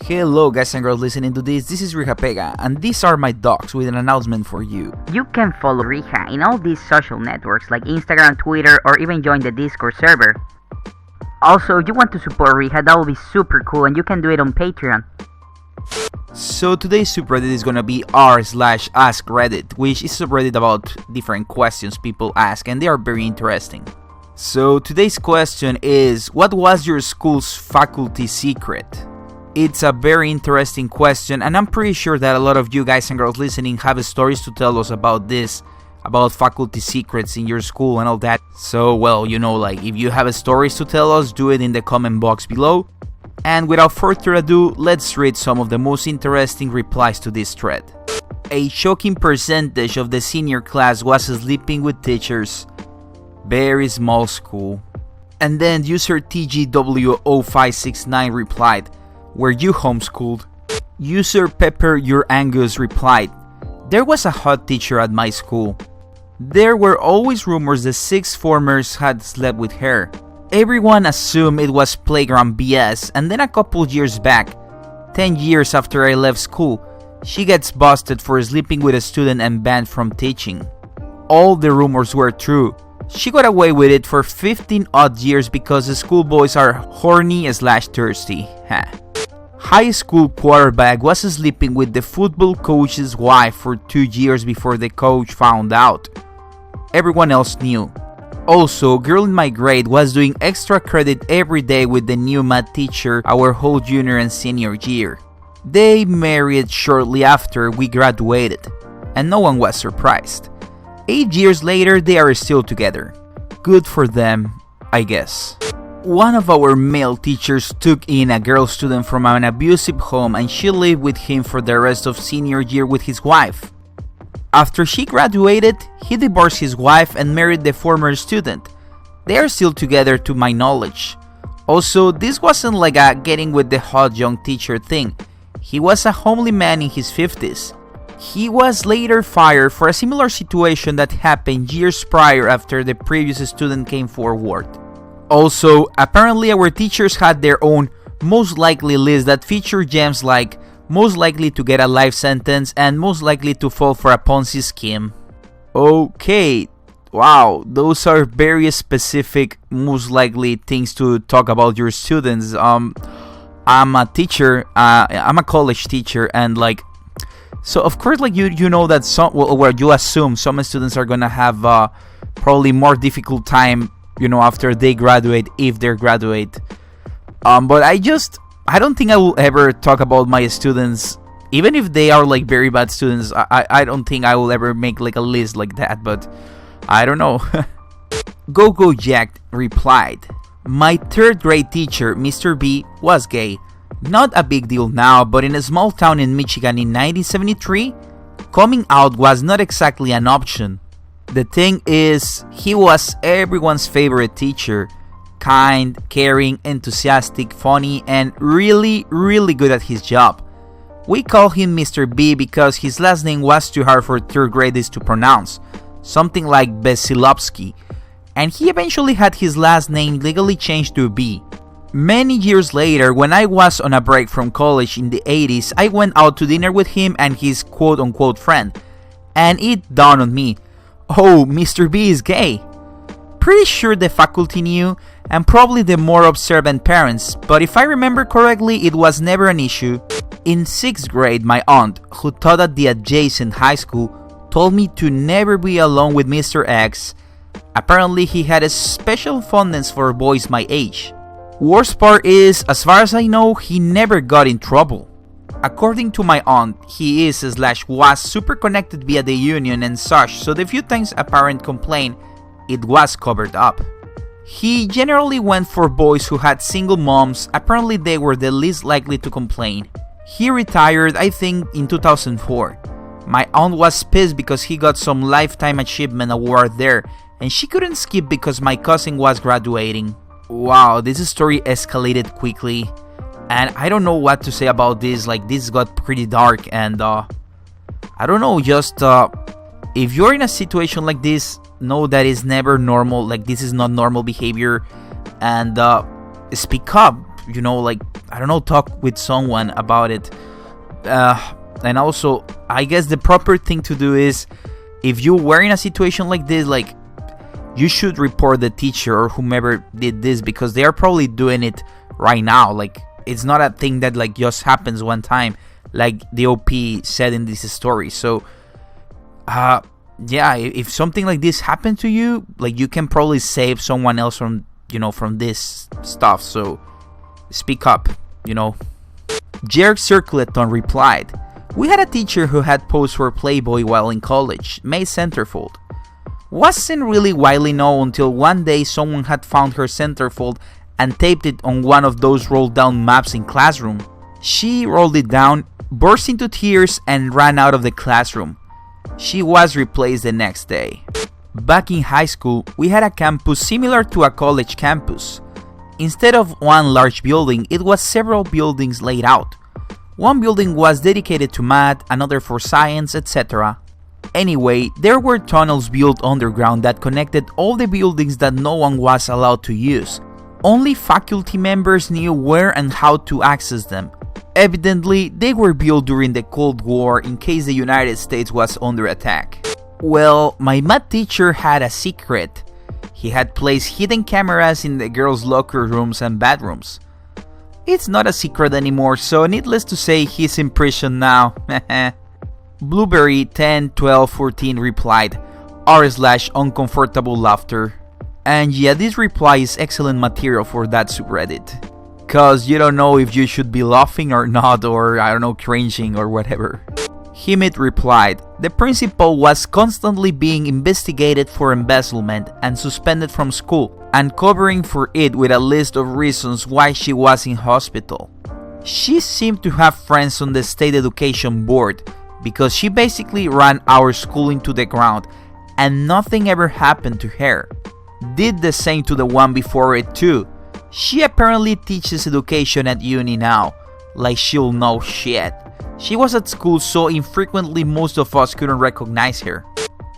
Hello guys and girls listening to this is Riha and these are my dogs with an announcement for you. You can follow Riha in all these social networks like Instagram, Twitter, or even join the Discord server. Also, if you want to support Riha, that will be super cool and you can do it on Patreon. So today's subreddit is gonna be r/AskReddit, which is a subreddit about different questions people ask and they are very interesting. So today's question is, what was your school's faculty secret? It's a very interesting question and I'm pretty sure that a lot of you guys and girls listening have stories to tell us about this, about faculty secrets in your school and all that. So well, you know, like if you have stories to tell us, do it in the comment box below. And without further ado, let's read some of the most interesting replies to this thread. A shocking percentage of the senior class was sleeping with teachers. Very small school. And then user TGW0569 replied, were you homeschooled? User Pepper Your Angus replied, there was a hot teacher at my school. There were always rumors the sixth formers had slept with her. Everyone assumed it was playground BS, and then a couple years back, 10 years after I left school, she gets busted for sleeping with a student and banned from teaching. All the rumors were true. She got away with it for 15 odd years because the schoolboys are horny/thirsty. High school quarterback was sleeping with the football coach's wife for 2 years before the coach found out. Everyone else knew. Also, girl in my grade was doing extra credit every day with the new math teacher our whole junior and senior year. They married shortly after we graduated, and no one was surprised. 8 years later, they are still together. Good for them, I guess. One of our male teachers took in a girl student from an abusive home and she lived with him for the rest of senior year with his wife. After she graduated, he divorced his wife and married the former student. They are still together to my knowledge. Also, this wasn't like a getting with the hot young teacher thing. He was a homely man in his 50s. He was later fired for a similar situation that happened years prior after the previous student came forward. Also, apparently our teachers had their own most likely list that featured gems like most likely to get a life sentence and most likely to fall for a Ponzi scheme. Okay, wow, those are very specific most likely things to talk about your students. I'm a teacher, I'm a college teacher, and like, so of course, like you know that where you assume some students are gonna have probably more difficult time, you know, after they graduate, if they graduate. But I don't think I will ever talk about my students, even if they are like very bad students. I don't think I will ever make like a list like that, but I don't know. Go Jack replied, my third grade teacher, Mr. B, was gay. Not a big deal now, but in a small town in Michigan in 1973, coming out was not exactly an option. The thing is, he was everyone's favorite teacher. Kind, caring, enthusiastic, funny, and really good at his job. We call him Mr. B because his last name was too hard for third graders to pronounce, something like Besilovsky, and he eventually had his last name legally changed to B. Many years later, when I was on a break from college in the 80s, I went out to dinner with him and his quote-unquote friend, and it dawned on me, oh, Mr. B is gay. Pretty sure the faculty knew, and probably the more observant parents, but if I remember correctly, it was never an issue. In 6th grade, my aunt, who taught at the adjacent high school, told me to never be alone with Mr. X. Apparently, he had a special fondness for boys my age. Worst part is, as far as I know, he never got in trouble. According to my aunt, he is/was super connected via the union and such, so the few times a parent complained, it was covered up. He generally went for boys who had single moms. Apparently they were the least likely to complain. He retired, I think, in 2004. My aunt was pissed because he got some lifetime achievement award there, and she couldn't skip because my cousin was graduating. Wow, this story escalated quickly, and I don't know what to say about this. Like, this got pretty dark, and I don't know, just if you're in a situation like this, know that it's never normal. Like, this is not normal behavior, and speak up. you know, like, I don't know, talk with someone about it. And also, I guess the proper thing to do is, if you were in a situation like this, like, you should report the teacher or whomever did this, because they are probably doing it right now. Like, it's not a thing that like just happens one time, like the OP said in this story. So yeah, if something like this happened to you, like, you can probably save someone else from, you know, from this stuff. So speak up, you know. Jerk Circleton replied, "We had a teacher who had posed for Playboy while in college, May Centerfold. Wasn't really widely known until one day someone had found her centerfold and taped it on one of those rolled down maps in classroom. She rolled it down, burst into tears, and ran out of the classroom. She was replaced the next day." Back in high school, we had a campus similar to a college campus. Instead of one large building, it was several buildings laid out. One building was dedicated to math, another for science, etc. Anyway, there were tunnels built underground that connected all the buildings that no one was allowed to use. Only faculty members knew where and how to access them. Evidently, they were built during the Cold War in case the United States was under attack. Well, my math teacher had a secret. He had placed hidden cameras in the girls' locker rooms and bathrooms. It's not a secret anymore, so needless to say, he's in prison now. Blueberry 101214 replied, r/uncomfortable laughter. And yeah, this reply is excellent material for that subreddit, cause you don't know if you should be laughing or not, or I don't know, cringing or whatever. Himit replied, "The principal was constantly being investigated for embezzlement and suspended from school, and covering for it with a list of reasons why she was in hospital. She seemed to have friends on the state education board, because she basically ran our school into the ground, and nothing ever happened to her. Did the same to the one before it too. She apparently teaches education at uni now, like she'll know shit. She was at school so infrequently most of us couldn't recognize her.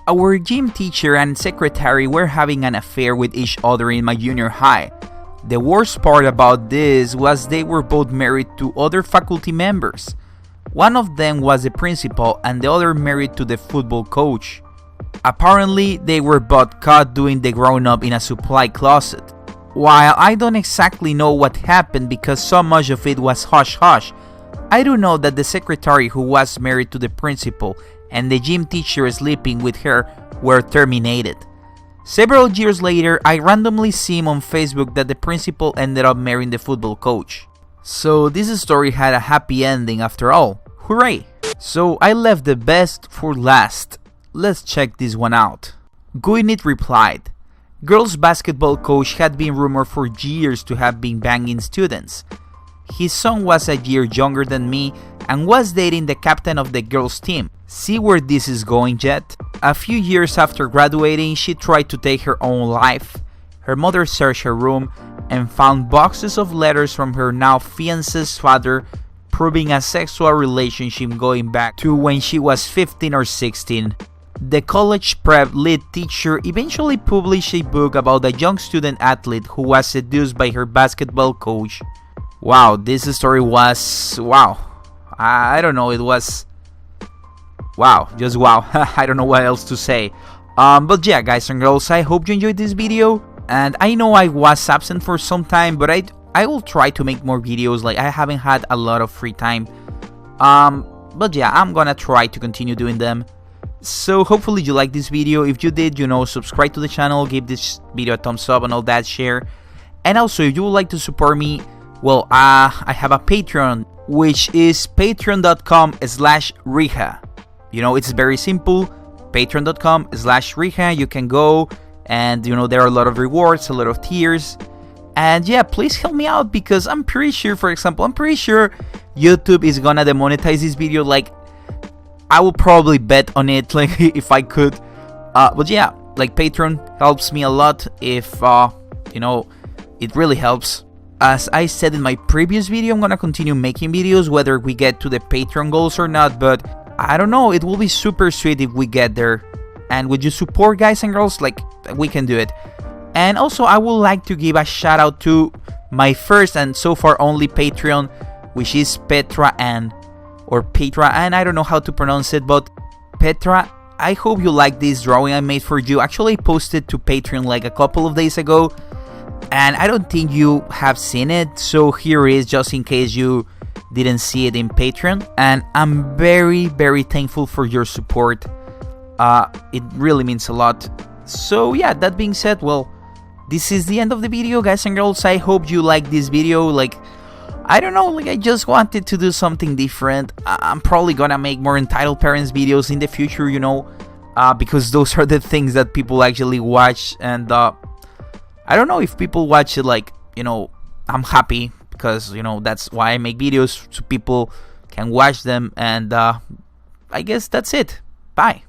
Our gym teacher and secretary were having an affair with each other in my junior high. The worst part about this was they were both married to other faculty members. One of them was the principal and the other married to the football coach. Apparently, they were both caught doing the grown-up in a supply closet. While I don't exactly know what happened because so much of it was hush-hush, I do know that the secretary who was married to the principal and the gym teacher sleeping with her were terminated. Several years later, I randomly see on Facebook that the principal ended up marrying the football coach. So this story had a happy ending after all. Hooray! So I left the best for last. Let's check this one out. Guinit replied, "Girls basketball coach had been rumored for years to have been banging students. His son was a year younger than me and was dating the captain of the girls team. See where this is going yet? A few years after graduating, she tried to take her own life. Her mother searched her room and found boxes of letters from her now fiancé's father proving a sexual relationship going back to when she was 15 or 16. The college prep lead teacher eventually published a book about a young student athlete who was seduced by her basketball coach." Wow, this story was... wow. I don't know, it was... wow, just wow. I don't know what else to say. But yeah, guys and girls, I hope you enjoyed this video. And I know I was absent for some time, but I will try to make more videos. Like, I haven't had a lot of free time. But yeah, I'm gonna try to continue doing them. So hopefully you liked this video. If you did, you know, subscribe to the channel, give this video a thumbs up and all that, share. And also, if you would like to support me, well, I have a Patreon, which is patreon.com/Rija. You know, it's very simple. Patreon.com/Rija. You can go and, you know, there are a lot of rewards, a lot of tiers. And yeah, please help me out, because I'm pretty sure, for example, I'm pretty sure YouTube is gonna demonetize this video. Like, I will probably bet on it, like, if I could. But yeah, like, Patreon helps me a lot. If, you know, it really helps. As I said in my previous video, I'm gonna continue making videos whether we get to the Patreon goals or not, but I don't know, it will be super sweet if we get there. And with your support, guys and girls, like, we can do it. And also, I would like to give a shout out to my first and so far only Patreon, which is Petra Ann, or Petra Ann, I don't know how to pronounce it, but Petra, I hope you like this drawing I made for you. Actually, I posted to Patreon like a couple of days ago, and I don't think you have seen it, so here it is just in case you didn't see it in Patreon. And I'm very, very thankful for your support. It really means a lot. So yeah, that being said, well, this is the end of the video, guys and girls. I hope you like this video. Like, I don't know, like I just wanted to do something different. I'm probably gonna make more entitled parents videos in the future, you know, because those are the things that people actually watch. And I don't know if people watch it, like, you know, I'm happy, because, you know, that's why I make videos, so people can watch them. And I guess that's it. Bye.